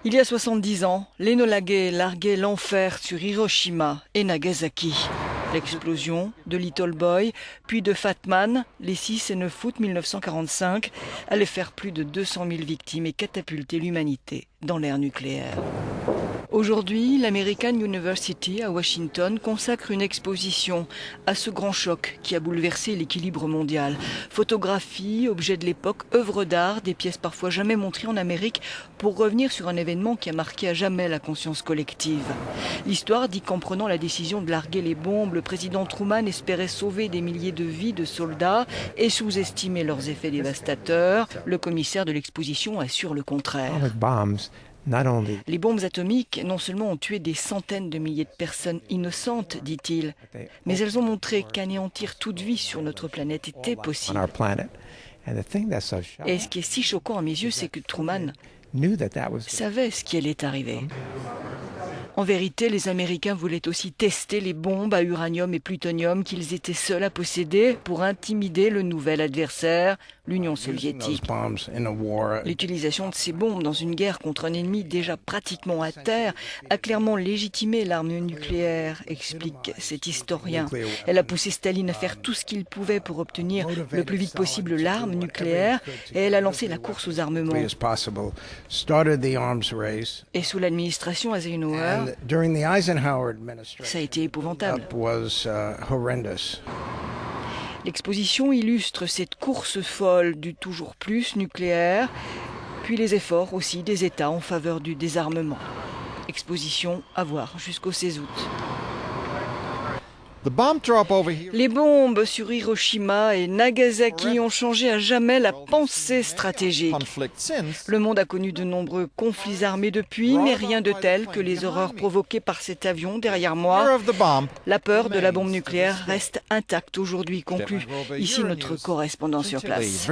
Il y a 70 ans, l'Enola Gay larguait l'enfer sur Hiroshima et Nagasaki. L'explosion de Little Boy, puis de Fat Man, les 6 et 9 août 1945, allait faire plus de 200 000 victimes et catapulter l'humanité dans l'ère nucléaire. Aujourd'hui, l'American University à Washington consacre une exposition à ce grand choc qui a bouleversé l'équilibre mondial. Photographies, objets de l'époque, œuvres d'art, des pièces parfois jamais montrées en Amérique pour revenir sur un événement qui a marqué à jamais la conscience collective. L'histoire dit qu'en prenant la décision de larguer les bombes, le président Truman espérait sauver des milliers de vies de soldats et sous-estimer leurs effets dévastateurs. Le commissaire de l'exposition assure le contraire. Les bombes atomiques non seulement ont tué des centaines de milliers de personnes innocentes, dit-il, mais elles ont montré qu'anéantir toute vie sur notre planète était possible. Et ce qui est si choquant à mes yeux, c'est que Truman savait ce qui allait arriver. En vérité, les Américains voulaient aussi tester les bombes à uranium et plutonium qu'ils étaient seuls à posséder pour intimider le nouvel adversaire, l'Union soviétique. L'utilisation de ces bombes dans une guerre contre un ennemi déjà pratiquement à terre a clairement légitimé l'arme nucléaire, explique cet historien. Elle a poussé Staline à faire tout ce qu'il pouvait pour obtenir le plus vite possible l'arme nucléaire et elle a lancé la course aux armements. Et sous l'administration Eisenhower, ça a été épouvantable. L'exposition illustre cette course folle du toujours plus nucléaire, puis les efforts aussi des États en faveur du désarmement. Exposition à voir jusqu'au 16 août. Les bombes sur Hiroshima et Nagasaki ont changé à jamais la pensée stratégique. Le monde a connu de nombreux conflits armés depuis, mais rien de tel que les horreurs provoquées par cet avion derrière moi. La peur de la bombe nucléaire reste intacte aujourd'hui, conclut ici notre correspondant sur place.